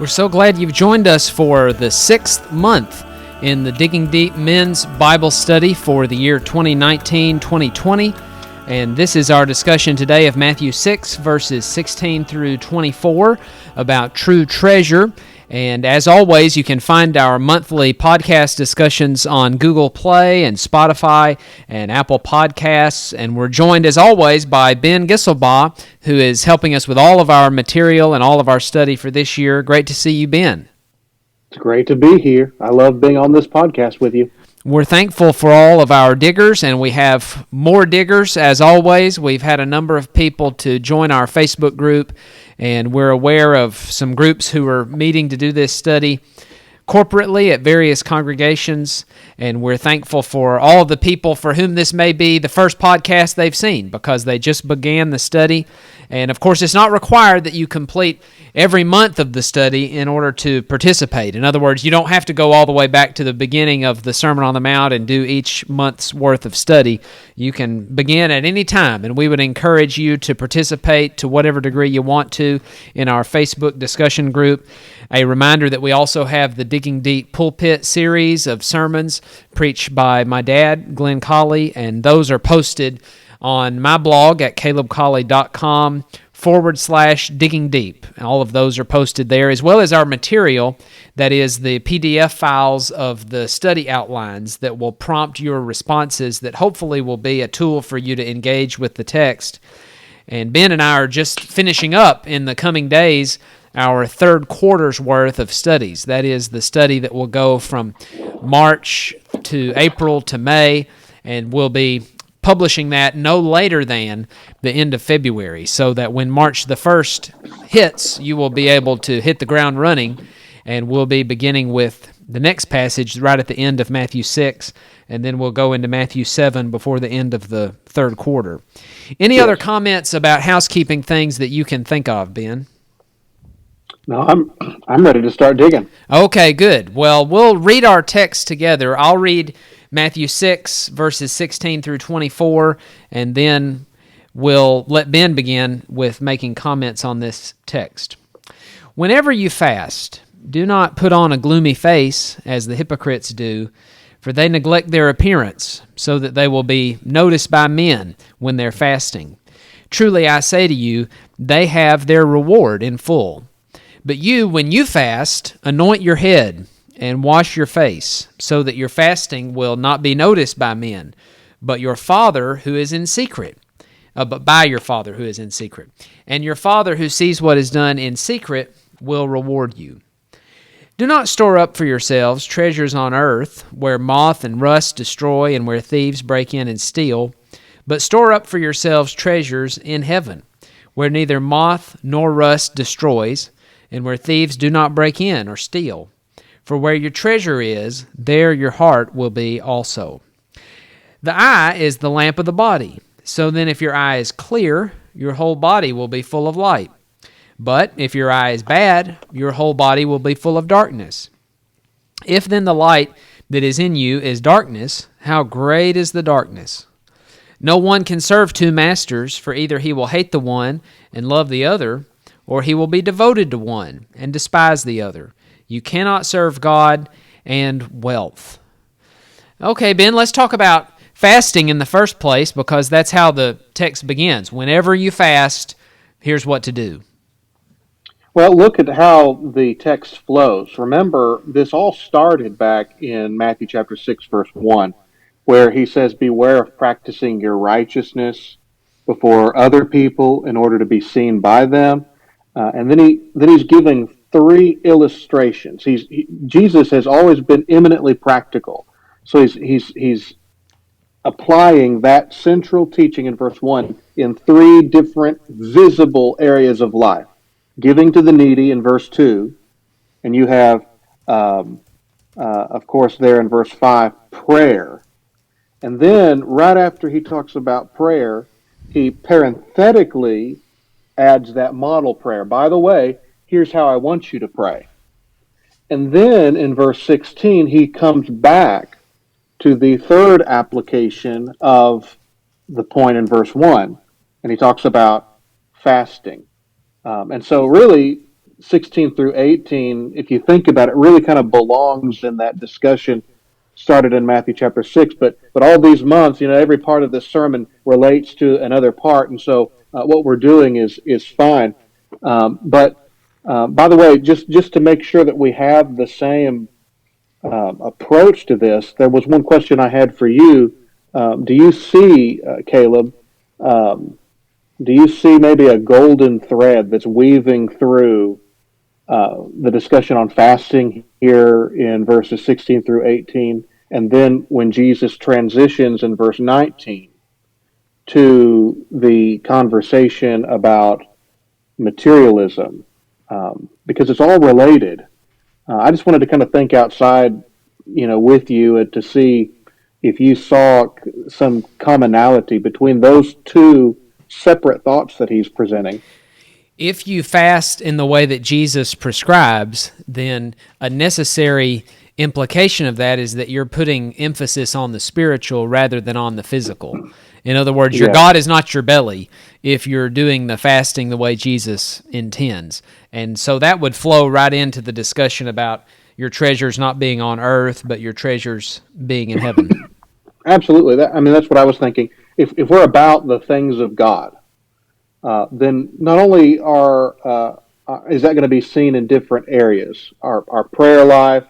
We're so glad you've joined us for the 6th month in the Digging Deep Men's Bible Study for the year 2019-2020. And this is our discussion today of Matthew 6, verses 16 through 24 about true treasure. And as always, you can find our monthly podcast discussions on Google Play and Spotify and Apple Podcasts. And we're joined, as always, by Ben Gisselbaugh, who is helping us with all of our material and all of our study for this year. Great to see you, Ben. It's great to be here. I love being on this podcast with you. We're thankful for all of our diggers, and we have more diggers as always. We've had a number of people to join our Facebook group, and we're aware of some groups who are meeting to do this study corporately at various congregations, and we're thankful for all of the people for whom this may be the first podcast they've seen because they just began the study. And of course, it's not required that you complete every month of the study in order to participate. In other words, you don't have to go all the way back to the beginning of the Sermon on the Mount and do each month's worth of study. You can begin at any time, and we would encourage you to participate to whatever degree you want to in our Facebook discussion group. A reminder that we also have the Digging Deep Pulpit series of sermons preached by my dad, Glenn Colley, and those are posted on my blog at calebcolley.com/digging deep. All of those are posted there, as well as our material, that is the PDF files of the study outlines that will prompt your responses that hopefully will be a tool for you to engage with the text. And Ben and I are just finishing up in the coming days our third quarter's worth of studies. That is the study that will go from March to April to May, and we'll be publishing that no later than the end of February, so that when March the 1st hits, you will be able to hit the ground running, and we'll be beginning with the next passage right at the end of Matthew 6, and then we'll go into Matthew 7 before the end of the third quarter. Any other comments about housekeeping things that you can think of, Ben? No, I'm ready to start digging. Okay, good. Well, we'll read our text together. I'll read Matthew 6, verses 16 through 24, and then we'll let Ben begin with making comments on this text. Whenever you fast, do not put on a gloomy face, as the hypocrites do, for they neglect their appearance, so that they will be noticed by men when they're fasting. Truly, I say to you, they have their reward in full. But you, when you fast, anoint your head and wash your face, so that your fasting will not be noticed by men, but your Father who is in secret, but by your Father who is in secret. And your Father who sees what is done in secret will reward you. Do not store up for yourselves treasures on earth, where moth and rust destroy and where thieves break in and steal, but store up for yourselves treasures in heaven, where neither moth nor rust destroys, and where thieves do not break in or steal. For where your treasure is, there your heart will be also. The eye is the lamp of the body. So then if your eye is clear, your whole body will be full of light. But if your eye is bad, your whole body will be full of darkness. If then the light that is in you is darkness, how great is the darkness? No one can serve two masters, for either he will hate the one and love the other, or he will be devoted to one and despise the other. You cannot serve God and wealth. Okay, Ben, let's talk about fasting in the first place, because that's how the text begins. Whenever you fast, here's what to do. Well, look at how the text flows. Remember, this all started back in Matthew chapter 6, verse 1, where he says, beware of practicing your righteousness before other people in order to be seen by them. And then he's giving three illustrations. Jesus has always been eminently practical. So he's applying that central teaching in verse 1 in three different visible areas of life. Giving to the needy in verse 2, and you have, of course, there in verse 5, prayer. And then right after he talks about prayer, he parenthetically adds that model prayer. By the way, here's how I want you to pray. And then in verse 16, he comes back to the third application of the point in verse 1, and he talks about fasting. And so really, 16 through 18, if you think about it, really kind of belongs in that discussion started in Matthew chapter 6. But all these months, every part of this sermon relates to another part. And so what we're doing is fine. But by the way, just to make sure that we have the same approach to this, there was one question I had for you. Do you see, Caleb, do you see maybe a golden thread that's weaving through the discussion on fasting here in verses 16 through 18, and then when Jesus transitions in verse 19 to the conversation about materialism, because it's all related. I just wanted to kind of think outside, with you to see if you saw some commonality between those two separate thoughts that he's presenting. If you fast in the way that Jesus prescribes, then a necessary implication of that is that you're putting emphasis on the spiritual rather than on the physical. In other words, your God is not your belly if you're doing the fasting the way Jesus intends. And so that would flow right into the discussion about your treasures not being on earth, but your treasures being in heaven. Absolutely. That's what I was thinking. If we're about the things of God, then not only is that going to be seen in different areas, our prayer life,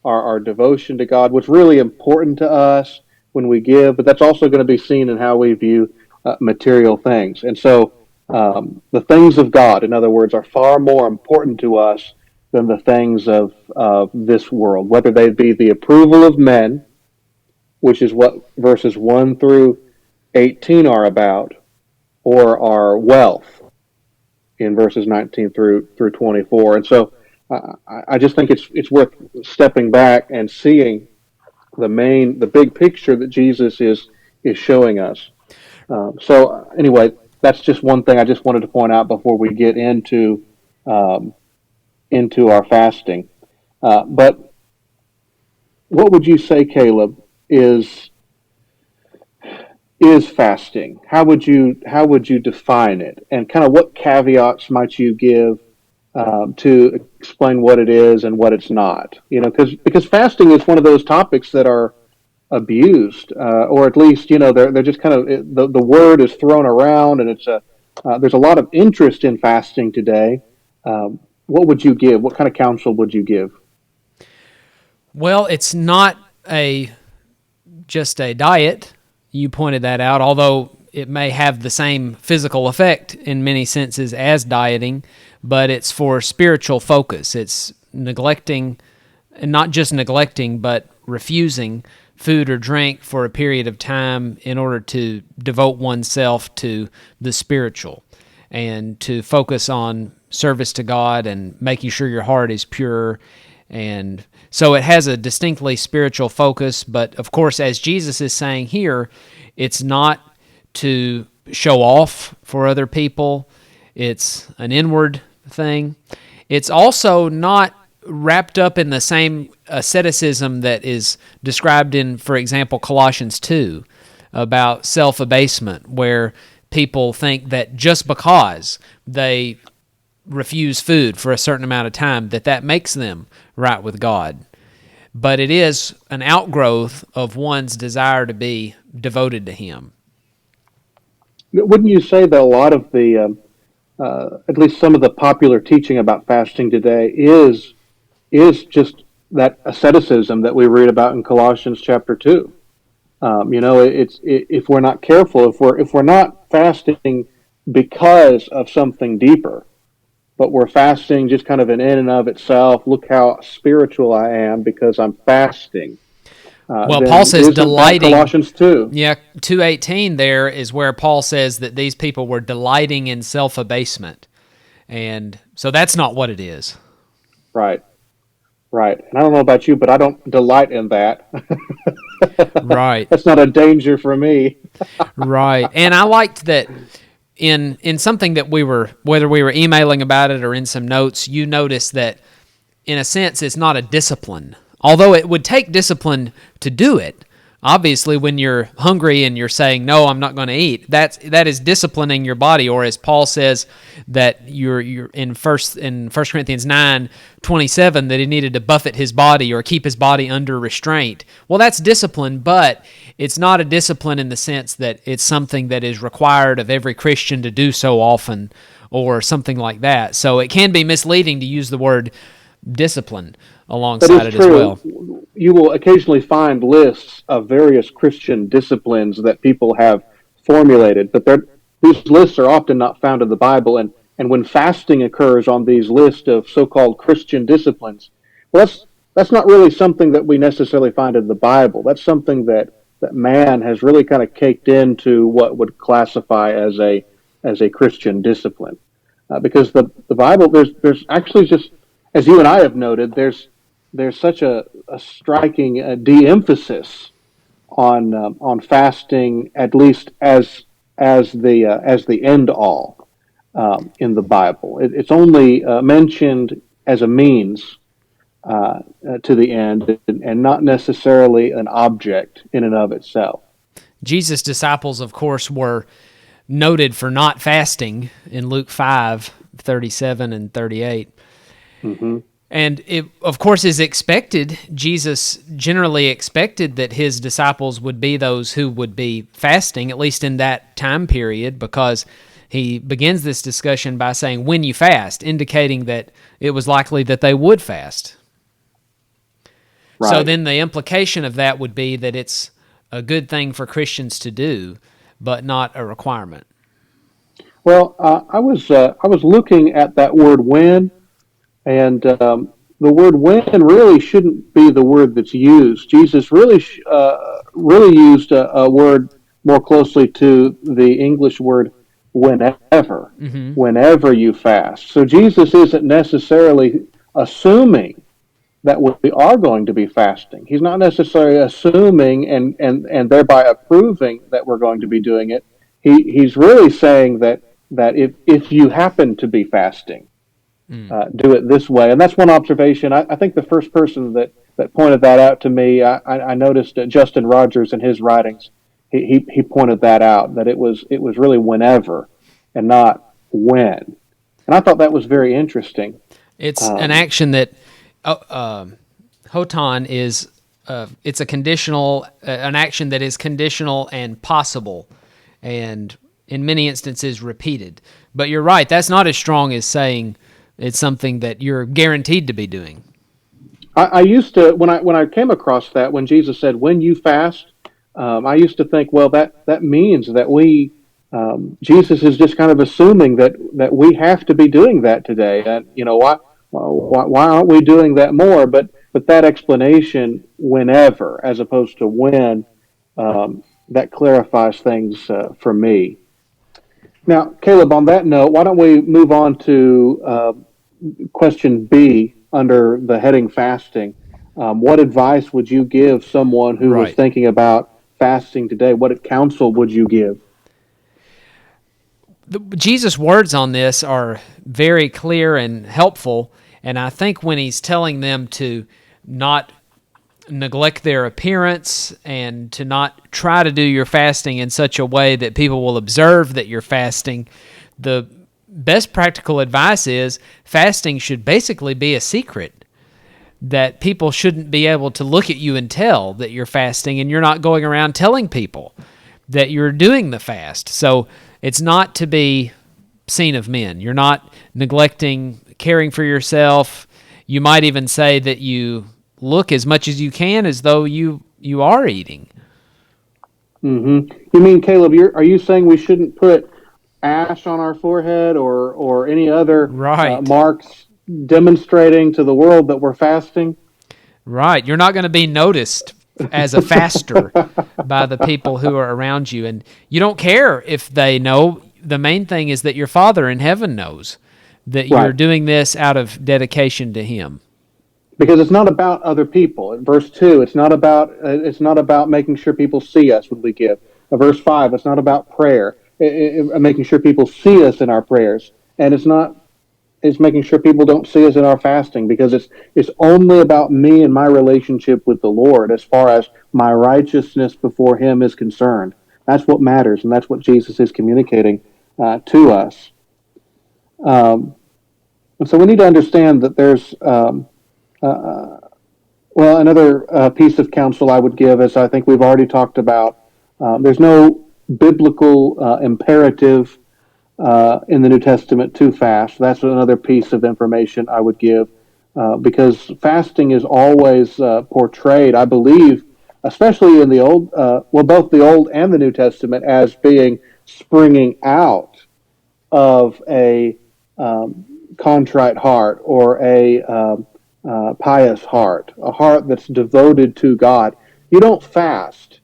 our devotion to God, what's really important to us when we give, but that's also going to be seen in how we view material things. And so the things of God, in other words, are far more important to us than the things of this world, whether they be the approval of men, which is what verses 1 through 18 are about, or our wealth in verses 19 through 24. And so I just think it's worth stepping back and seeing the big picture that Jesus is showing us. So anyway, that's just one thing I just wanted to point out before we get into our fasting. But what would you say, Caleb, is fasting? How would you define it, and kind of what caveats might you give to explain what it is and what it's not? Because fasting is one of those topics that are abused, or at least they're just kind of the word is thrown around, and there's a lot of interest in fasting today. What would you give? What kind of counsel would you give? Well, it's not just a diet. You pointed that out, although it may have the same physical effect in many senses as dieting, but it's for spiritual focus. It's neglecting, and not just neglecting, but refusing food or drink for a period of time in order to devote oneself to the spiritual and to focus on service to God and making sure your heart is pure. And so it has a distinctly spiritual focus, but of course, as Jesus is saying here, it's not to show off for other people. It's an inward thing. It's also not wrapped up in the same asceticism that is described in, for example, Colossians 2, about self-abasement, where people think that just because they refuse food for a certain amount of time, that makes them right with God. But it is an outgrowth of one's desire to be devoted to Him. Wouldn't you say that a lot of the, at least some of the popular teaching about fasting today is just that asceticism that we read about in Colossians chapter 2? If we're not careful, if we're not fasting because of something deeper, but we're fasting just kind of in and of itself. Look how spiritual I am because I'm fasting. Well, Paul says delighting. Colossians 2. Yeah, 2:18 there is where Paul says that these people were delighting in self-abasement. And so that's not what it is. Right. And I don't know about you, but I don't delight in that. Right. That's not a danger for me. Right. And I liked that in something that whether we were emailing about it or in some notes, you noticed that, in a sense, it's not a discipline. Although it would take discipline to do it, Obviously, when you're hungry and you're saying, no, I'm not going to eat, that is disciplining your body. Or as Paul says that you're in First Corinthians 9:27, that he needed to buffet his body or keep his body under restraint. Well, that's discipline, but it's not a discipline in the sense that it's something that is required of every Christian to do so often or something like that. So it can be misleading to use the word discipline alongside it as well. You will occasionally find lists of various Christian disciplines that people have formulated, but these lists are often not found in the Bible. And when fasting occurs on these lists of so-called Christian disciplines, well, that's not really something that we necessarily find in the Bible. That's something that man has really kind of caked into what would classify as a Christian discipline, because the Bible, there's actually, just as you and I have noted, there's such a striking de-emphasis on fasting, at least as the end all in the Bible. It's only mentioned as a means to the end, and not necessarily an object in and of itself. Jesus' disciples, of course, were noted for not fasting in Luke 5:37 and 38. Mm-hmm. And it, of course, is expected. Jesus generally expected that his disciples would be those who would be fasting, at least in that time period, because he begins this discussion by saying, when you fast, indicating that it was likely that they would fast. Right. So then the implication of that would be that it's a good thing for Christians to do, but not a requirement. Well, I was looking at that word "when," and the word "when" really shouldn't be the word that's used. Jesus really used a word more closely to the English word "whenever." Mm-hmm. Whenever you fast. So Jesus isn't necessarily assuming that we are going to be fasting. He's not necessarily assuming and thereby approving that we're going to be doing it. He's really saying that if you happen to be fasting, do it this way. And that's one observation. I think the first person that pointed that out to me, I noticed Justin Rogers in his writings. He pointed that out, that it was really whenever and not when. And I thought that was very interesting. It's an action that hoton is it's a conditional, an action that is conditional and possible, and in many instances repeated. But you're right, that's not as strong as saying it's something that you're guaranteed to be doing. I used to, when I came across that, when Jesus said, when you fast, I used to think, well, that means that we, Jesus is just kind of assuming that we have to be doing that today. And, why aren't we doing that more? But that explanation, whenever, as opposed to when, that clarifies things for me. Now, Caleb, on that note, why don't we move on to question B under the heading fasting? What advice would you give someone who was thinking about fasting today? What counsel would you give? Jesus' words on this are very clear and helpful, and I think when he's telling them to not neglect their appearance and to not try to do your fasting in such a way that people will observe that you're fasting, the best practical advice is fasting should basically be a secret, that people shouldn't be able to look at you and tell that you're fasting, and you're not going around telling people that you're doing the fast. So it's not to be seen of men. You're not neglecting caring for yourself. You might even say that you look as much as you can as though you are eating. Mm-hmm. You mean, Caleb, are you saying we shouldn't put ash on our forehead or any other marks demonstrating to the world that we're fasting? Right. You're not going to be noticed as a faster by the people who are around you. And you don't care if they know. The main thing is that your Father in heaven knows that you're doing this out of dedication to Him. Because it's not about other people. In verse 2, it's not about making sure people see us when we give. In verse 5, it's not about prayer, making sure people see us in our prayers. And it's not is making sure people don't see us in our fasting, because it's only about me and my relationship with the Lord as far as my righteousness before Him is concerned. That's what matters, and that's what Jesus is communicating to us. And so we need to understand that there's another piece of counsel I would give, as I think we've already talked about. There's no biblical imperative in the New Testament to fast. That's another piece of information I would give, because fasting is always portrayed, I believe, especially in the both the Old and the New Testament, as being springing out of a contrite heart, or a pious heart, a heart that's devoted to God. You don't fast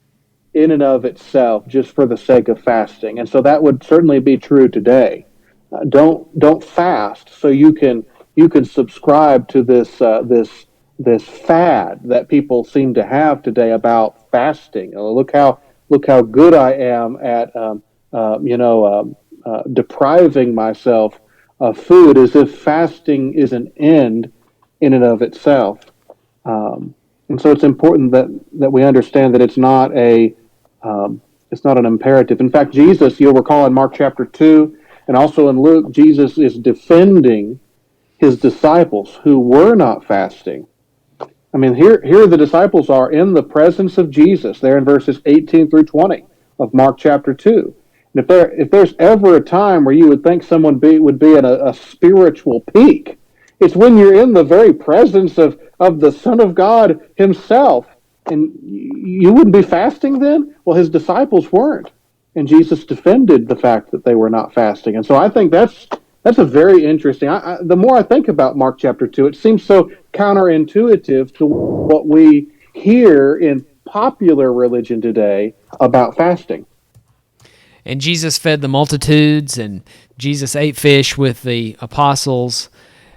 in and of itself just for the sake of fasting, and so that would certainly be true today. Don't fast so you can subscribe to this fad that people seem to have today about fasting. Look how good I am at depriving myself of food, as if fasting is an end in and of itself. And so it's important that we understand that it's not an imperative. In fact, Jesus, you'll recall in Mark chapter 2 and also in Luke, Jesus is defending his disciples who were not fasting. I mean, here the disciples are in the presence of Jesus, there in verses 18 through 20 of Mark chapter 2. And if there's ever a time where you would think someone would be at a spiritual peak, it's when you're in the very presence of the Son of God himself. And you wouldn't be fasting then? Well, his disciples weren't. And Jesus defended the fact that they were not fasting. And so I think that's a very interesting. The more I think about Mark chapter 2, it seems so counterintuitive to what we hear in popular religion today about fasting. And Jesus fed the multitudes, and Jesus ate fish with the apostles.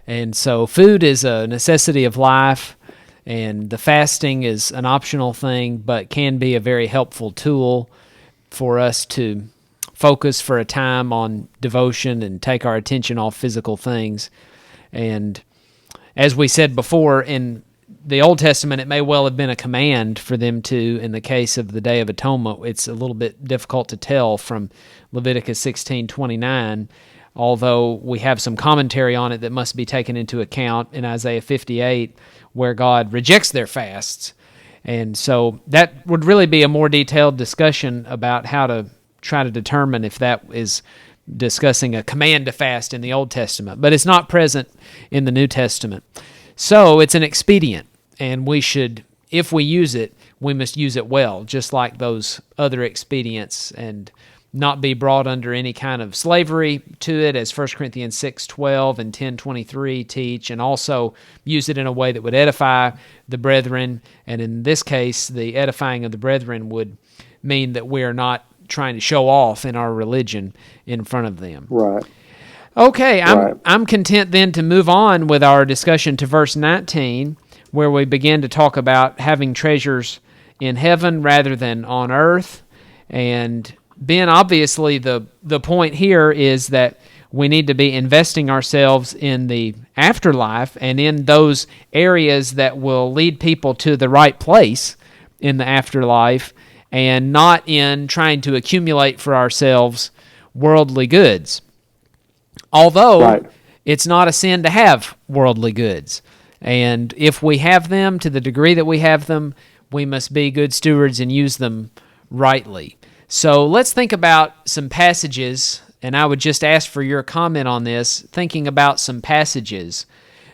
And so food is a necessity of life, and the fasting is an optional thing, but can be a very helpful tool for us to focus for a time on devotion and take our attention off physical things. And as we said before, in the Old Testament, it may well have been a command for them to, in the case of the Day of Atonement. It's a little bit difficult to tell from Leviticus 16:29, although we have some commentary on it that must be taken into account in Isaiah 58, where God rejects their fasts. And so that would really be a more detailed discussion about how to try to determine if that is discussing a command to fast in the Old Testament. But it's not present in the New Testament. So it's an expedient, and we should, if we use it, we must use it well, just like those other expedients, and not be brought under any kind of slavery to it, as 1 Corinthians 6:12 and 10:23 teach, and also use it in a way that would edify the brethren. And in this case, the edifying of the brethren would mean that we are not trying to show off in our religion in front of them. Right. Okay, I'm content then to move on with our discussion to verse 19, where we begin to talk about having treasures in heaven rather than on earth. And Ben, obviously the point here is that we need to be investing ourselves in the afterlife and in those areas that will lead people to the right place in the afterlife, and not in trying to accumulate for ourselves worldly goods. Although it's not a sin to have worldly goods. And if we have them to the degree that we have them, we must be good stewards and use them rightly. So let's think about some passages, and I would just ask for your comment on this, thinking about some passages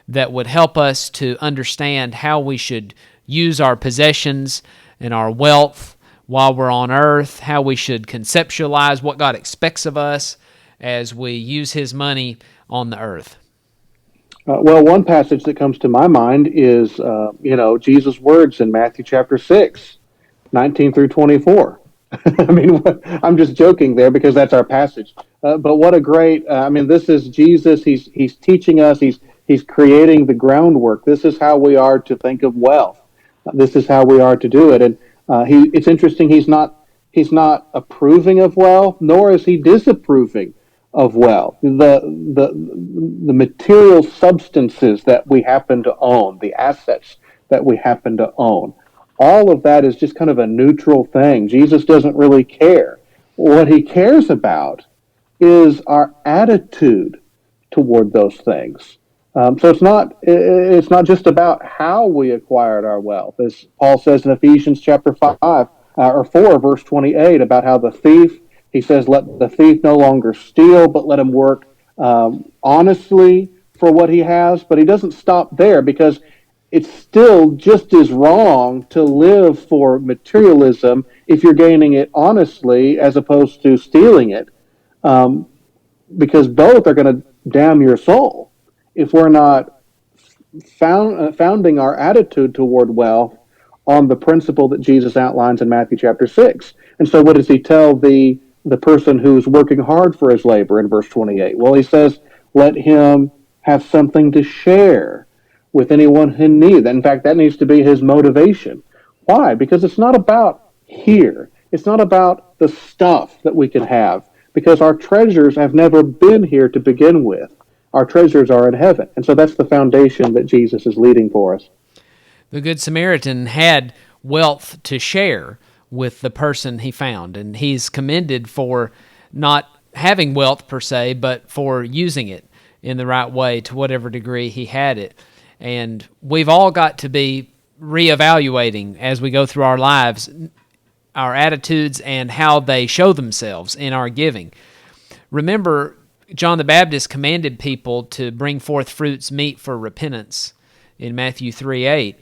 that would help us to understand how we should use our possessions and our wealth while we're on earth, how we should conceptualize what God expects of us as we use his money on the earth. Well, one passage that comes to my mind is, Jesus' words in Matthew chapter 6, 19 through 24. I mean, I'm just joking there because that's our passage. But what a great, this is Jesus. He's teaching us. He's creating the groundwork. This is how we are to think of wealth. This is how we are to do it. And it's interesting. He's not approving of wealth, nor is he disapproving of wealth, the material substances that we happen to own, the assets that we happen to own. All of that is just kind of a neutral thing. Jesus doesn't really care. What he cares about is our attitude toward those things. So it's not just about how we acquired our wealth, as Paul says in Ephesians chapter 4, verse 28, about how the thief, he says, let the thief no longer steal, but let him work honestly for what he has. But he doesn't stop there, because it's still just as wrong to live for materialism if you're gaining it honestly as opposed to stealing it, because both are going to damn your soul if we're not founding our attitude toward wealth on the principle that Jesus outlines in Matthew chapter 6. And so what does he tell the person who's working hard for his labor in verse 28? Well, he says, let him have something to share with anyone who needs. In fact, that needs to be his motivation. Why? Because it's not about here. It's not about the stuff that we can have, because our treasures have never been here to begin with. Our treasures are in heaven. And so that's the foundation that Jesus is leading for us. The Good Samaritan had wealth to share with the person he found, and he's commended for not having wealth per se, but for using it in the right way to whatever degree he had it. And we've all got to be reevaluating as we go through our lives, our attitudes and how they show themselves in our giving. Remember, John the Baptist commanded people to bring forth fruits meet for repentance in Matthew 3:8.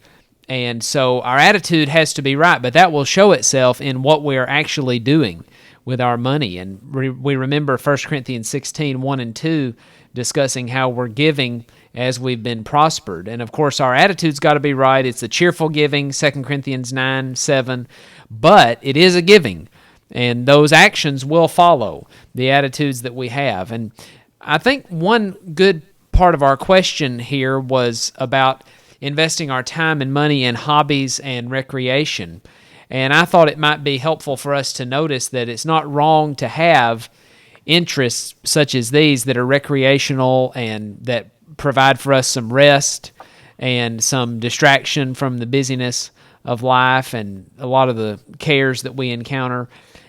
And so our attitude has to be right, but that will show itself in what we're actually doing with our money. And we remember 1 Corinthians 16:1 and 2, discussing how we're giving as we've been prospered. And of course, our attitude's got to be right. It's a cheerful giving, 2 Corinthians 9:7, but it is a giving. And those actions will follow the attitudes that we have. And I think one good part of our question here was about investing our time and money in hobbies and recreation. And I thought it might be helpful for us to notice that it's not wrong to have interests such as these that are recreational and that provide for us some rest and some distraction from the busyness of life and a lot of the cares that we encounter.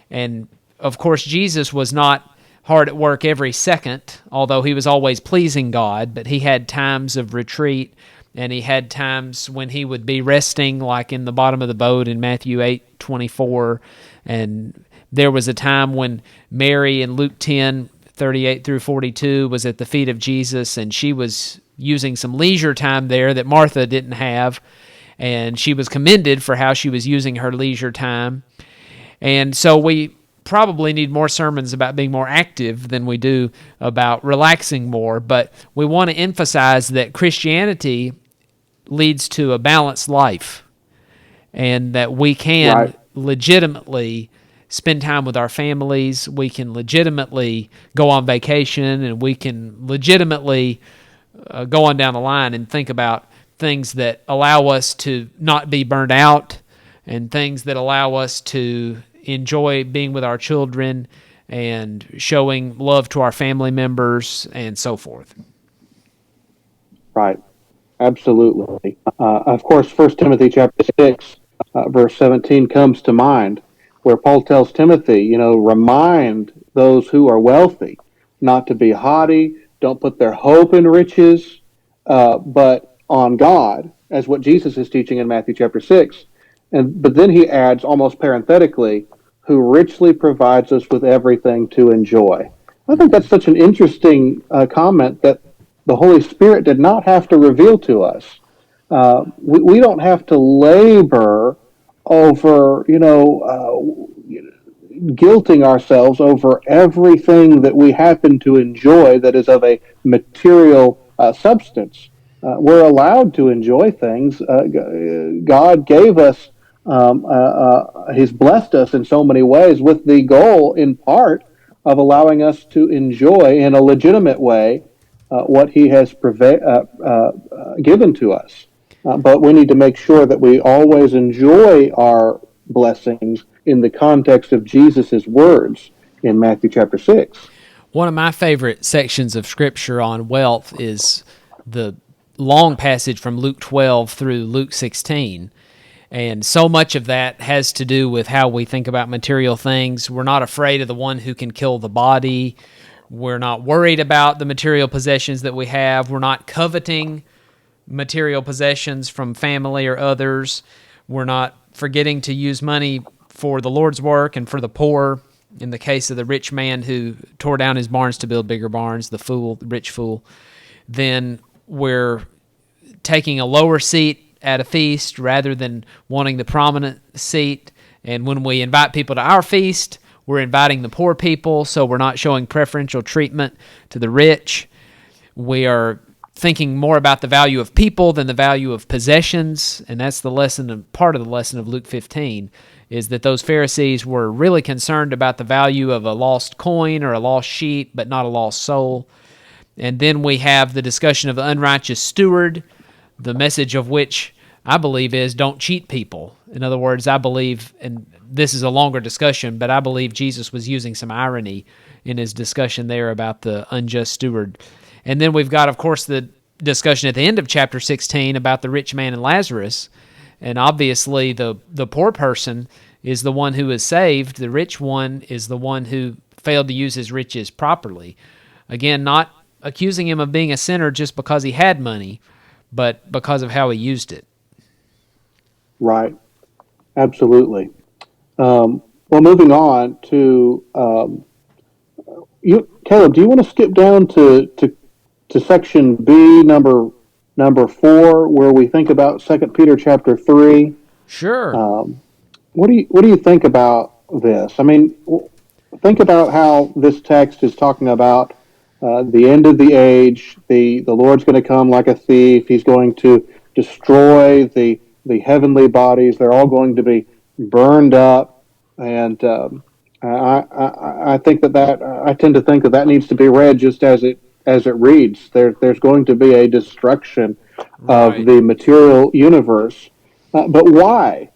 And of course, Jesus was not hard at work every second, although he was always pleasing God, but he had times of retreat, and he had times when he would be resting, like in the bottom of the boat in Matthew 8:24. And there was a time when Mary in Luke 10:38 through 42 was at the feet of Jesus, and she was using some leisure time there that Martha didn't have, and she was commended for how she was using her leisure time. And so we probably need more sermons about being more active than we do about relaxing more, but we want to emphasize that Christianity leads to a balanced life, and that we can legitimately spend time with our families, we can legitimately go on vacation, and we can legitimately go on down the line and think about things that allow us to not be burned out and things that allow us to enjoy being with our children and showing love to our family members and so forth. Right. Absolutely. Of course, 1 Timothy chapter 6, verse 17 comes to mind, where Paul tells Timothy, remind those who are wealthy not to be haughty, don't put their hope in riches, but on God, as what Jesus is teaching in Matthew chapter 6. But then he adds, almost parenthetically, who richly provides us with everything to enjoy. I think that's such an interesting comment that the Holy Spirit did not have to reveal to us. We don't have to labor over, guilting ourselves over everything that we happen to enjoy that is of a material substance. We're allowed to enjoy things. God gave us, He's blessed us in so many ways with the goal, in part, of allowing us to enjoy in a legitimate way what He has given to us. But we need to make sure that we always enjoy our blessings in the context of Jesus' words in Matthew chapter 6. One of my favorite sections of Scripture on wealth is the long passage from Luke 12 through Luke 16. And so much of that has to do with how we think about material things. We're not afraid of the one who can kill the body. We're not worried about the material possessions that we have. We're not coveting material possessions from family or others. We're not forgetting to use money for the Lord's work and for the poor. In the case of the rich man who tore down his barns to build bigger barns, the rich fool, then we're taking a lower seat at a feast rather than wanting the prominent seat. And when we invite people to our feast, we're inviting the poor people, so we're not showing preferential treatment to the rich. We are thinking more about the value of people than the value of possessions, and that's the lesson, and part of the lesson of Luke 15, is that those Pharisees were really concerned about the value of a lost coin or a lost sheep, but not a lost soul. And then we have the discussion of the unrighteous steward, the message of which I believe is don't cheat people. In other words, I believe, and this is a longer discussion, but I believe Jesus was using some irony in his discussion there about the unjust steward. And then we've got, of course, the discussion at the end of chapter 16 about the rich man and Lazarus. And obviously the poor person is the one who is saved. The rich one is the one who failed to use his riches properly. Again, not accusing him of being a sinner just because he had money, but because of how he used it. Right. Absolutely. Well, moving on to Caleb, do you want to skip down to section B, number 4, where we think about 2 Peter chapter 3? Sure. What do you think about this? I mean, think about how this text is talking about the end of the age. The Lord's going to come like a thief. He's going to destroy the heavenly bodies. They're all going to be burned up, and I think that I tend to think that needs to be read just as it reads. There's going to be a destruction of the material universe, but why?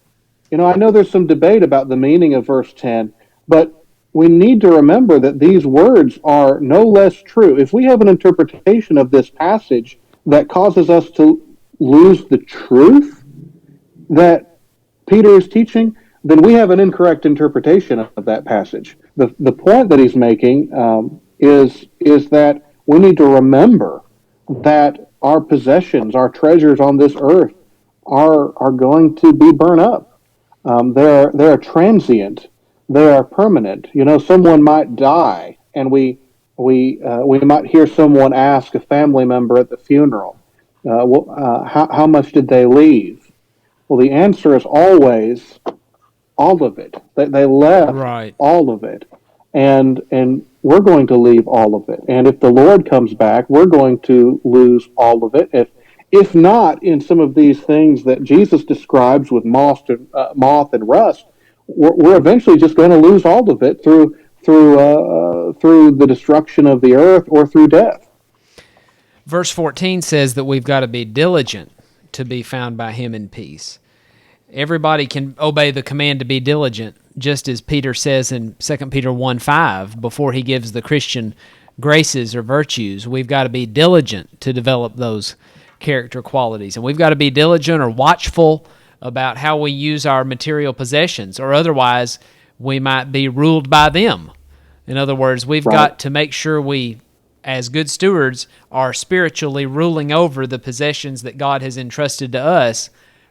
I know there's some debate about the meaning of verse 10, but we need to remember that these words are no less true. If we have an interpretation of this passage that causes us to lose the truth that Peter is teaching, then we have an incorrect interpretation of that passage. The point that he's making is that we need to remember that our possessions, our treasures on this earth, are going to be burned up. They're transient. They are permanent. Someone might die, and we might hear someone ask a family member at the funeral, how much did they leave? Well, the answer is always all of it. They left all of it, and we're going to leave all of it. And if the Lord comes back, we're going to lose all of it. If not in some of these things that Jesus describes with moth and rust, we're eventually just going to lose all of it through the destruction of the earth or through death. Verse 14 says that we've got to be diligent to be found by him in peace. Everybody can obey the command to be diligent, just as Peter says in 2 Peter 1:5, before he gives the Christian graces or virtues. We've got to be diligent to develop those character qualities. And we've got to be diligent or watchful about how we use our material possessions, or otherwise we might be ruled by them. In other words, we've got to make sure we, as good stewards, are spiritually ruling over the possessions that God has entrusted to us,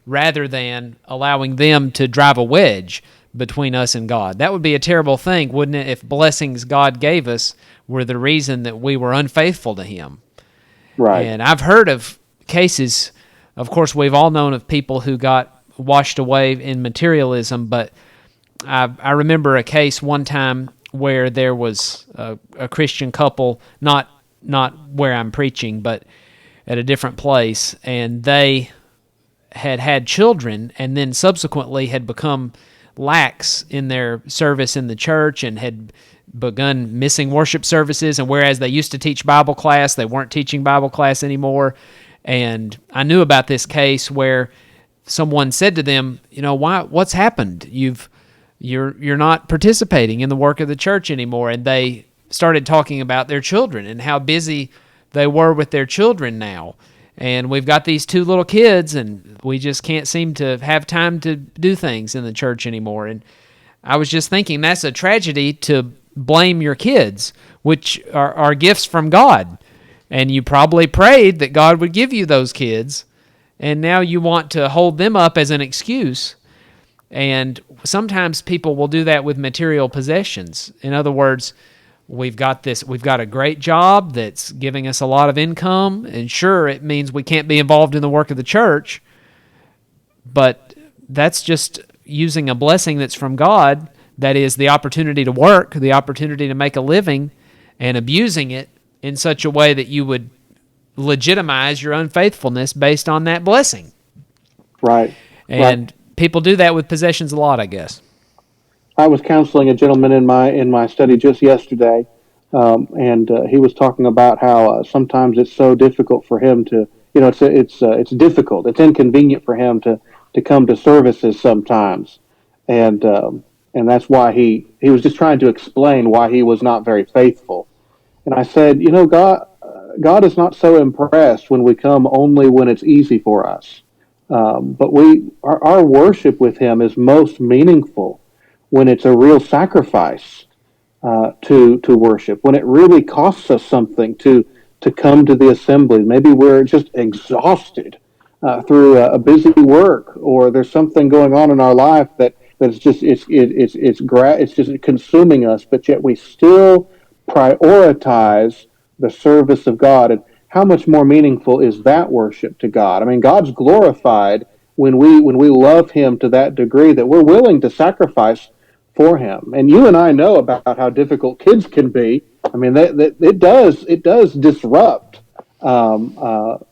rather than allowing them to drive a wedge between us and God. That would be a terrible thing, wouldn't it, if blessings God gave us were the reason that we were unfaithful to him. Right. And I've heard of cases, of course, we've all known of people who got washed away in materialism, but I remember a case one time where there was a Christian couple, not where I'm preaching, but at a different place, and they had children and then subsequently had become lax in their service in the church and had begun missing worship services, and whereas they used to teach Bible class, they weren't teaching Bible class anymore. And I knew about this case where someone said to them, what's happened? You're not participating in the work of the church anymore. And they started talking about their children and how busy they were with their children now. And we've got these two little kids, and we just can't seem to have time to do things in the church anymore. And I was just thinking that's a tragedy to blame your kids, which are gifts from God. And you probably prayed that God would give you those kids, and now you want to hold them up as an excuse. And sometimes people will do that with material possessions. In other words, we've got a great job that's giving us a lot of income, and sure, it means we can't be involved in the work of the church, but that's just using a blessing that's from God, that is the opportunity to work, the opportunity to make a living, and abusing it in such a way that you would legitimize your unfaithfulness based on that blessing. Right. And people do that with possessions a lot, I guess. I was counseling a gentleman in my study just yesterday, and he was talking about how sometimes it's so difficult for him to, it's difficult, it's inconvenient for him to come to services sometimes, and that's why he was just trying to explain why he was not very faithful. And I said, God is not so impressed when we come only when it's easy for us, but our worship with Him is most meaningful when it's a real sacrifice to worship, when it really costs us something to come to the assembly. Maybe we're just exhausted through a busy work, or there's something going on in our life that's just it's just consuming us, but yet we still prioritize the service of God. And how much more meaningful is that worship to God? I mean, God's glorified when we love Him to that degree that we're willing to sacrifice for Him. And you and I know about how difficult kids can be. I mean, it does disrupt other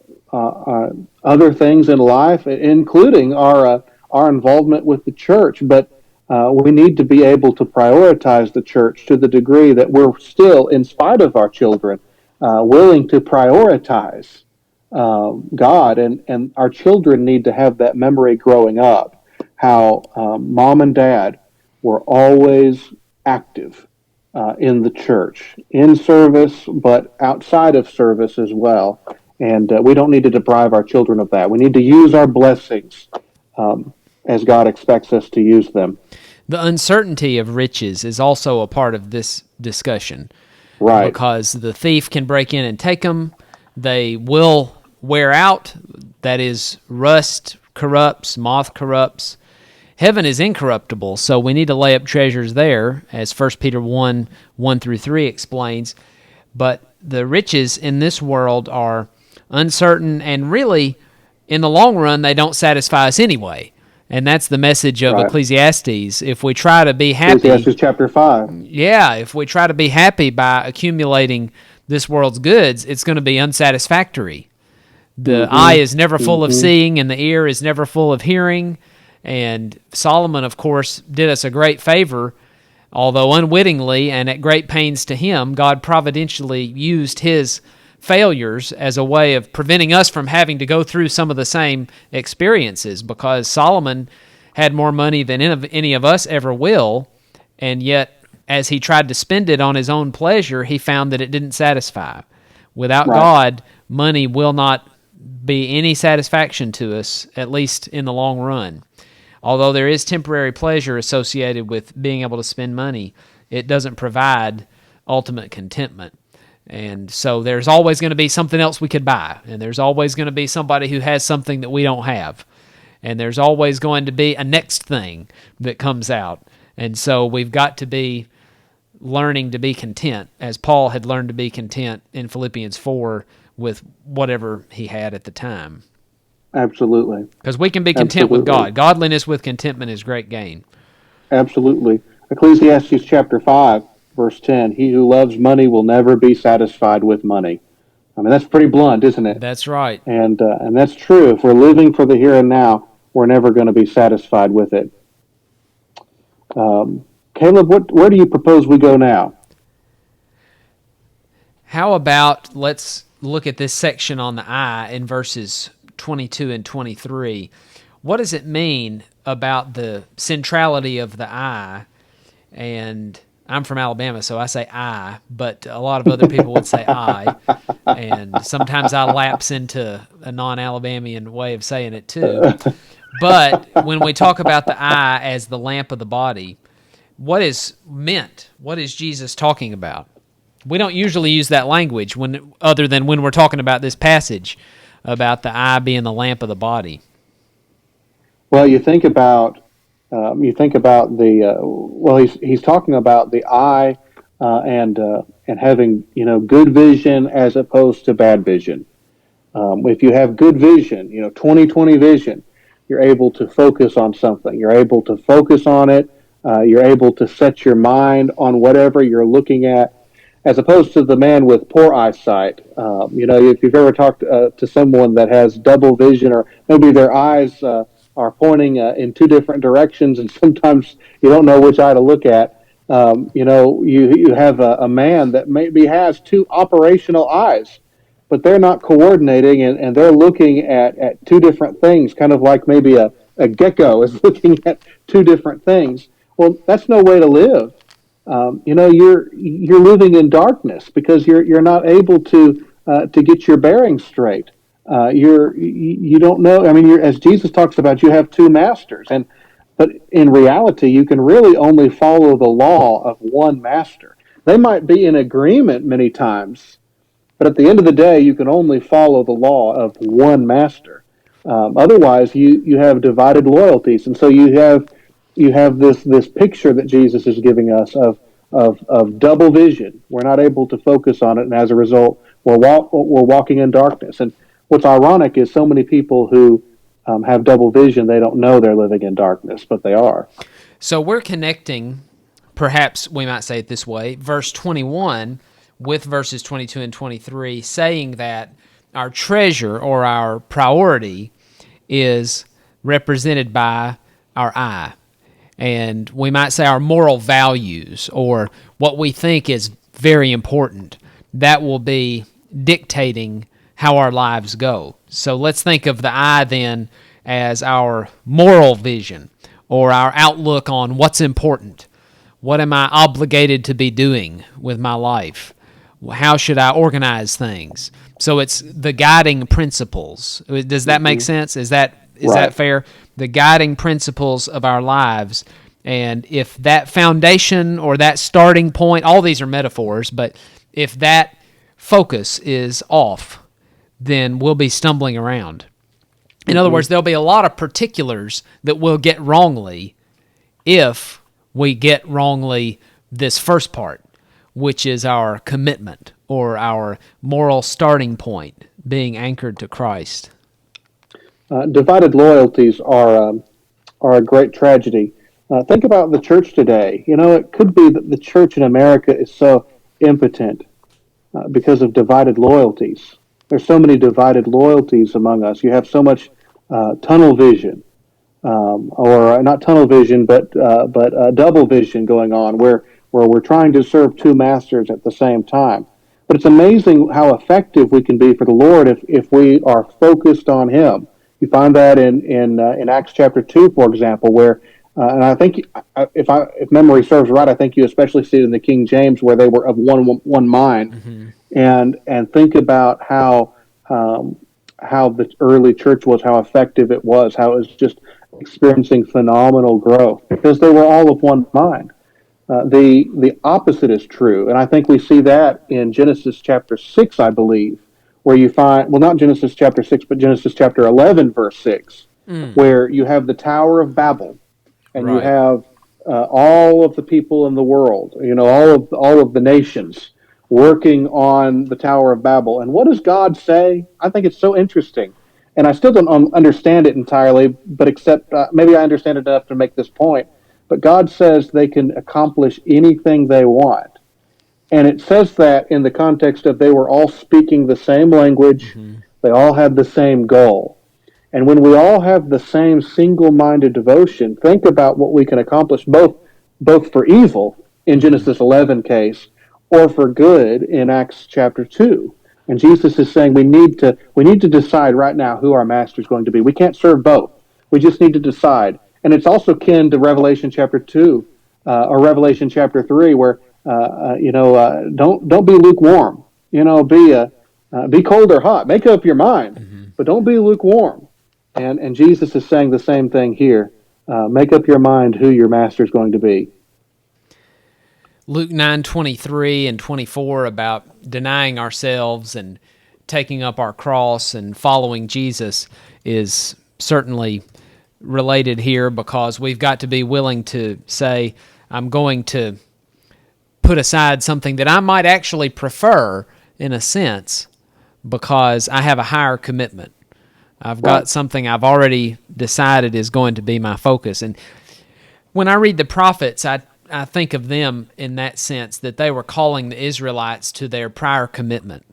things in life, including our involvement with the church. But we need to be able to prioritize the church to the degree that we're still, in spite of our children, willing to prioritize God. And our children need to have that memory growing up, how mom and dad were always active in the church, in service, but outside of service as well. And we don't need to deprive our children of that. We need to use our blessings as God expects us to use them. The uncertainty of riches is also a part of this discussion. Right. Because the thief can break in and take them. They will wear out. That is, rust corrupts, moth corrupts. Heaven is incorruptible, so we need to lay up treasures there, as 1 Peter 1:1-3 explains. But the riches in this world are uncertain, and really, in the long run, they don't satisfy us anyway. And that's the message of Ecclesiastes. If we try to be happy... Ecclesiastes chapter 5. Yeah, if we try to be happy by accumulating this world's goods, it's going to be unsatisfactory. The eye is never full of seeing, and the ear is never full of hearing. And Solomon, of course, did us a great favor, although unwittingly and at great pains to him, God providentially used his failures as a way of preventing us from having to go through some of the same experiences, because Solomon had more money than any of us ever will, and yet as he tried to spend it on his own pleasure, he found that it didn't satisfy. Without God, money will not be any satisfaction to us, at least in the long run. Although there is temporary pleasure associated with being able to spend money, it doesn't provide ultimate contentment. And so there's always going to be something else we could buy, and there's always going to be somebody who has something that we don't have, and there's always going to be a next thing that comes out. And so we've got to be learning to be content, as Paul had learned to be content in Philippians 4 with whatever he had at the time. Absolutely. Because we can be content with God. Godliness with contentment is great gain. Absolutely. Ecclesiastes chapter 5, verse 10, he who loves money will never be satisfied with money. I mean, that's pretty blunt, isn't it? That's right. And that's true. If we're living for the here and now, we're never going to be satisfied with it. Caleb, where do you propose we go now? How about let's look at this section on the eye in verses 22 and 23. What does it mean about the centrality of the eye and I'm from Alabama, so I say I, but a lot of other people would say I, and sometimes I lapse into a non-Alabamian way of saying it too. But when we talk about the eye as the lamp of the body, what is meant? What is Jesus talking about? We don't usually use that language other than when we're talking about this passage about the eye being the lamp of the body. Well, you think about the well, he's talking about the eye and having good vision as opposed to bad vision. If you have good vision, 20/20 vision, you're able to focus on something. You're able to focus on it. You're able to set your mind on whatever you're looking at, as opposed to the man with poor eyesight. If you've ever talked to someone that has double vision, or maybe their eyes are pointing in two different directions, and sometimes you don't know which eye to look at. You have a man that maybe has two operational eyes, but they're not coordinating, and they're looking at two different things, kind of like maybe a gecko is looking at two different things. Well, that's no way to live. You're living in darkness because you're not able to get your bearings straight. You don't know. I mean, as Jesus talks about, you have two masters, but in reality, you can really only follow the law of one master. They might be in agreement many times, but at the end of the day, you can only follow the law of one master. Otherwise, you have divided loyalties, and so you have this picture that Jesus is giving us of double vision. We're not able to focus on it, and as a result, we're walking in darkness. And what's ironic is so many people who have double vision, they don't know they're living in darkness, but they are. So we're connecting, perhaps we might say it this way, verse 21 with verses 22 and 23, saying that our treasure or our priority is represented by our eye. And we might say our moral values or what we think is very important. That will be dictating how our lives go. So let's think of the eye then as our moral vision or our outlook on what's important. What am I obligated to be doing with my life? How should I organize things? So it's the guiding principles. Does that make sense? Is that fair? The guiding principles of our lives. And if that foundation or that starting point, all these are metaphors, but if that focus is off, then we'll be stumbling around. In other words, there'll be a lot of particulars that we'll get wrongly if we get wrongly this first part, which is our commitment or our moral starting point, being anchored to Christ. Divided loyalties are a great tragedy. Think about the church today. It could be that the church in America is so impotent because of divided loyalties. There's so many divided loyalties among us. You have so much tunnel vision, or not tunnel vision, but double vision going on, where we're trying to serve two masters at the same time. But it's amazing how effective we can be for the Lord if we are focused on Him. You find that in Acts chapter 2, for example, where and I think if memory serves right, I think you especially see it in the King James where they were of one mind, and think about how the early church was, how effective it was, how it was just experiencing phenomenal growth because they were all of one mind. The opposite is true, and I think we see that in Genesis chapter 6, I believe, where you find, well, not Genesis chapter 6, but Genesis chapter 11, verse 6, where you have the Tower of Babel, and you have all of the people in the world, all of the nations working on the Tower of Babel. And what does God say? I think it's so interesting. And I still don't understand it entirely, but maybe I understand it enough to make this point. But God says they can accomplish anything they want. And it says that in the context of they were all speaking the same language, they all had the same goal. And when we all have the same single-minded devotion, think about what we can accomplish both for evil in Genesis 11 case or for good in Acts chapter 2. And Jesus is saying we need to decide right now who our master is going to be. We can't serve both. We just need to decide. And it's also kin to Revelation chapter 2, or Revelation chapter 3, where don't be lukewarm. Be cold or hot. Make up your mind, but don't be lukewarm. And Jesus is saying the same thing here. Make up your mind who your master is going to be. Luke 9:23 and 24 about denying ourselves and taking up our cross and following Jesus is certainly related here, because we've got to be willing to say, I'm going to put aside something that I might actually prefer in a sense because I have a higher commitment. I've got something I've already decided is going to be my focus. And when I read the prophets, I think of them in that sense, that they were calling the Israelites to their prior commitment,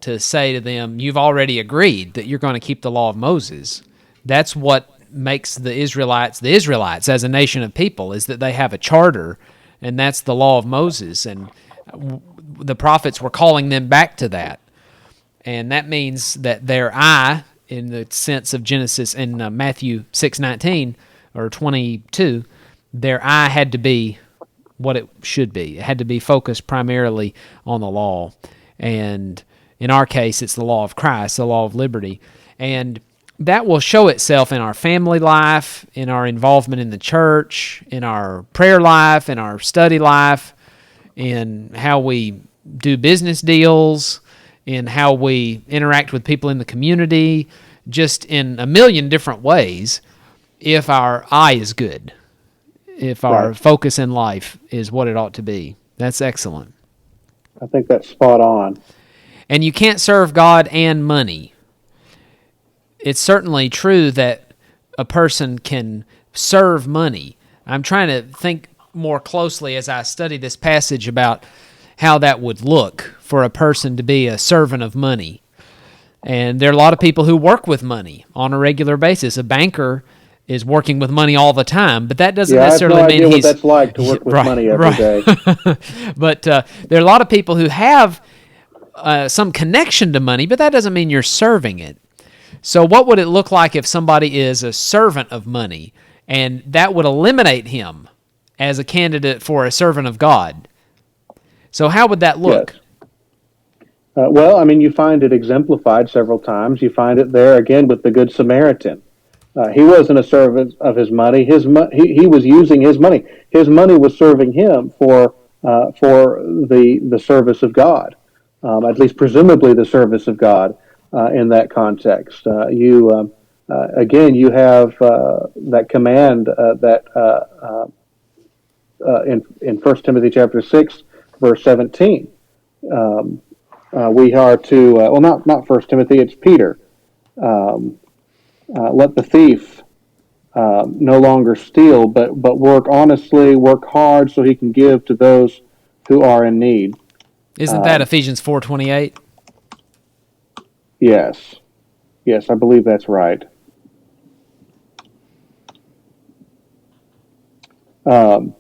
to say to them, you've already agreed that you're going to keep the law of Moses. That's what makes the Israelites as a nation of people, is that they have a charter, and that's the law of Moses. And the prophets were calling them back to that. And that means that their eye, in the sense of Genesis in Matthew 6:19 or 22, their eye had to be what it should be. It had to be focused primarily on the law. And in our case, it's the law of Christ, the law of liberty. And that will show itself in our family life, in our involvement in the church, in our prayer life, in our study life, in how we do business deals, in how we interact with people in the community, just in a million different ways, if our eye is good, if our focus in life is what it ought to be. That's excellent. I think that's spot on. And you can't serve God and money. It's certainly true that a person can serve money. I'm trying to think more closely as I study this passage about how that would look for a person to be a servant of money. And there are a lot of people who work with money on a regular basis. A banker is working with money all the time, but that doesn't necessarily mean he's... what that's like to work with money every day. But there are a lot of people who have some connection to money, but that doesn't mean you're serving it. So what would it look like if somebody is a servant of money, and that would eliminate him as a candidate for a servant of God? So how would that look? Yes. You find it exemplified several times. You find it there again with the Good Samaritan. He wasn't a servant of his money. He was using his money. His money was serving him for the service of God, at least presumably the service of God in that context. You have that command in 1 Timothy chapter 6, verse 17. We are to, not 1 Timothy, it's Peter. Let the thief no longer steal, but work honestly, work hard so he can give to those who are in need. Isn't that Ephesians 4:28? Yes, I believe that's right. And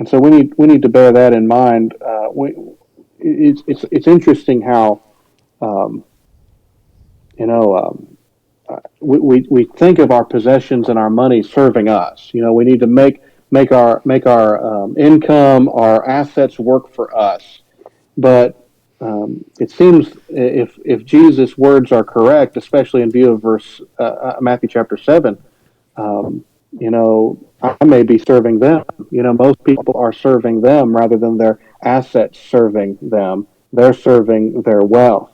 so we need to bear that in mind. It's interesting how we think of our possessions and our money serving us. We need to make our income, our assets work for us. But it seems if Jesus' words are correct, especially in view of Matthew chapter 7, I may be serving them. Most people are serving them rather than their assets serving them. They're serving their wealth.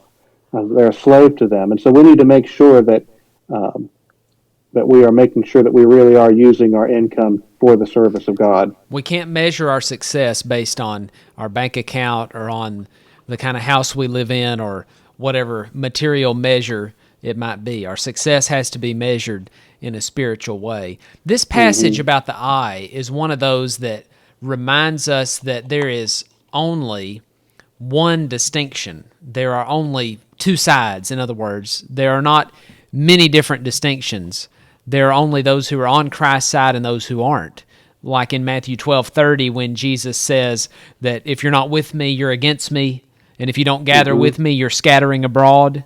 They're a slave to them. And so we need to make sure that we are making sure that we really are using our income for the service of God. We can't measure our success based on our bank account or on the kind of house we live in or whatever material measure it might be. Our success has to be measured in a spiritual way. This passage about the eye is one of those that reminds us that there is only one distinction. There are only two sides. In other words, there are not many different distinctions. There are only those who are on Christ's side and those who aren't. Like in Matthew 12:30, when Jesus says that if you're not with me, you're against me, and if you don't gather with me, you're scattering abroad.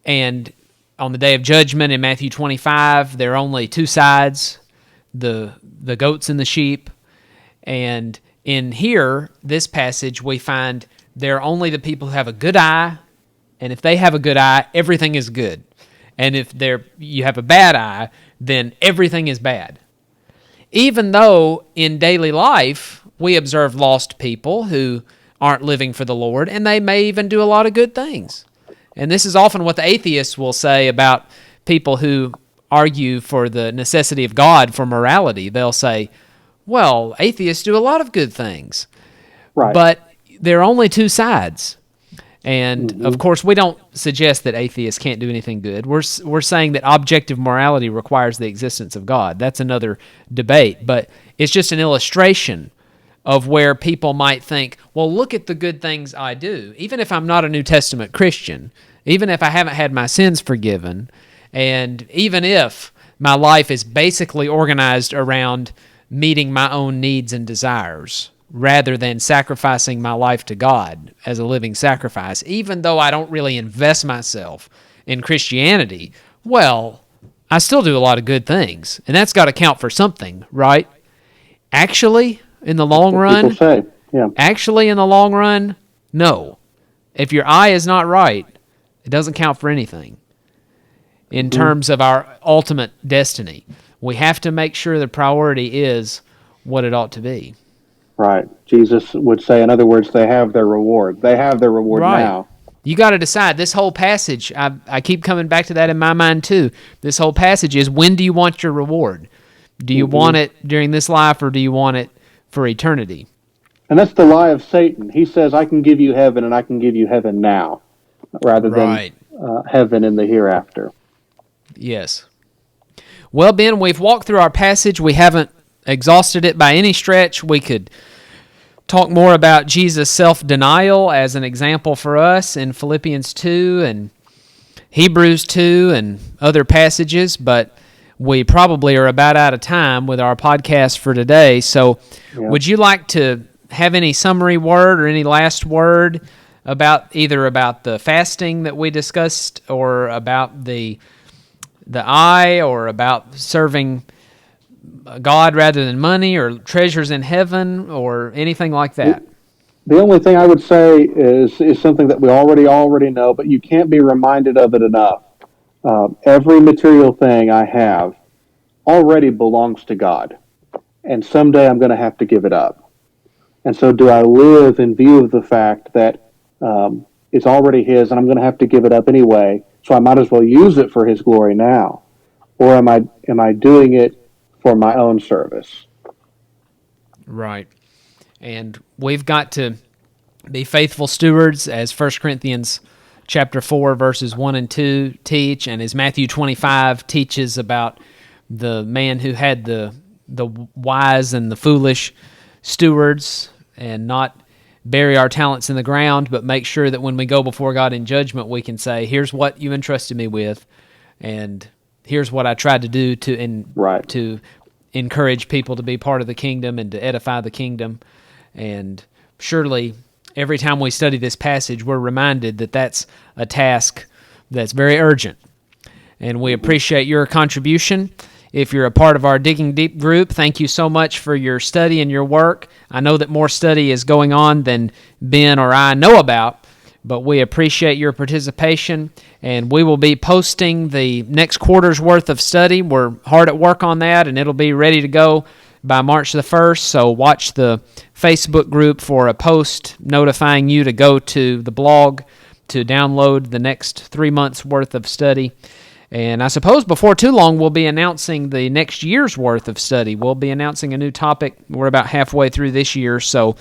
And on the day of judgment in Matthew 25, there are only two sides, the goats and the sheep. And in here, this passage, we find they're only the people who have a good eye, and if they have a good eye, everything is good. And if you have a bad eye, then everything is bad. Even though in daily life, we observe lost people who aren't living for the Lord, and they may even do a lot of good things. And this is often what the atheists will say about people who argue for the necessity of God for morality. They'll say, well, atheists do a lot of good things. Right. But there are only two sides. And, of course, we don't suggest that atheists can't do anything good. We're saying that objective morality requires the existence of God. That's another debate. But it's just an illustration of where people might think, well, look at the good things I do. Even if I'm not a New Testament Christian, even if I haven't had my sins forgiven, and even if my life is basically organized around meeting my own needs and desires, rather than sacrificing my life to God as a living sacrifice, even though I don't really invest myself in Christianity, well, I still do a lot of good things, and that's got to count for something, right? Actually, in the long run, actually, in the long run, no. If your eye is not right, it doesn't count for anything in terms of our ultimate destiny. We have to make sure the priority is what it ought to be. Right. Jesus would say, in other words, they have their reward. They have their reward now. You got to decide. This whole passage, I keep coming back to that in my mind too. This whole passage is, when do you want your reward? Do you want it during this life, or do you want it for eternity? And that's the lie of Satan. He says, I can give you heaven, and I can give you heaven now, rather than heaven in the hereafter. Yes. Well, Ben, we've walked through our passage. We haven't exhausted it by any stretch. We could talk more about Jesus' self-denial as an example for us in Philippians 2 and Hebrews 2 and other passages, but we probably are about out of time with our podcast for today. So would you like to have any summary word or any last word about either about the fasting that we discussed, or about the eye, or about serving God rather than money, or treasures in heaven, or anything like that? The only thing I would say is something that we already know, but you can't be reminded of it enough. Every material thing I have already belongs to God, and someday I'm going to have to give it up. And so do I live in view of the fact that it's already His, and I'm going to have to give it up anyway, so I might as well use it for His glory now? Or am I doing it for my own service? Right. And we've got to be faithful stewards, as 1 Corinthians chapter 4, verses 1 and 2 teach, and as Matthew 25 teaches about the man who had the wise and the foolish stewards, and not bury our talents in the ground, but make sure that when we go before God in judgment, we can say, here's what you entrusted me with, and here's what I tried to do to encourage people to be part of the kingdom and to edify the kingdom. And surely, every time we study this passage, we're reminded that that's a task that's very urgent. And we appreciate your contribution. If you're a part of our Digging Deep group, thank you so much for your study and your work. I know that more study is going on than Ben or I know about, but we appreciate your participation, and we will be posting the next quarter's worth of study. We're hard at work on that, and it'll be ready to go by March the 1st, so watch the Facebook group for a post notifying you to go to the blog to download the next 3 months' worth of study. And I suppose before too long, we'll be announcing the next year's worth of study. We'll be announcing a new topic. We're about halfway through this year, so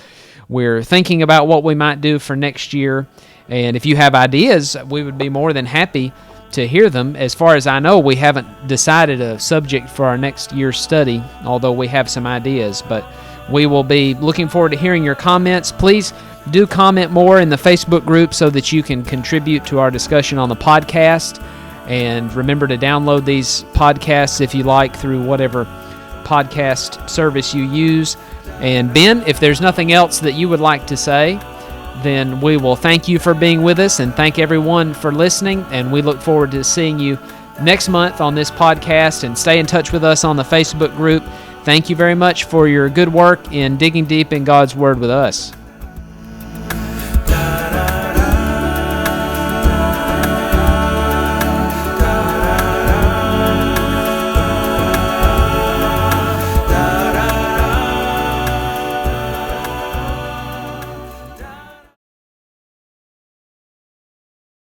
we're thinking about what we might do for next year. And if you have ideas, we would be more than happy to hear them. As far as I know, we haven't decided a subject for our next year's study, although we have some ideas. But we will be looking forward to hearing your comments. Please do comment more in the Facebook group so that you can contribute to our discussion on the podcast. And remember to download these podcasts if you like through whatever podcast service you use. And Ben, if there's nothing else that you would like to say, then we will thank you for being with us and thank everyone for listening. And we look forward to seeing you next month on this podcast. And stay in touch with us on the Facebook group. Thank you very much for your good work in digging deep in God's Word with us.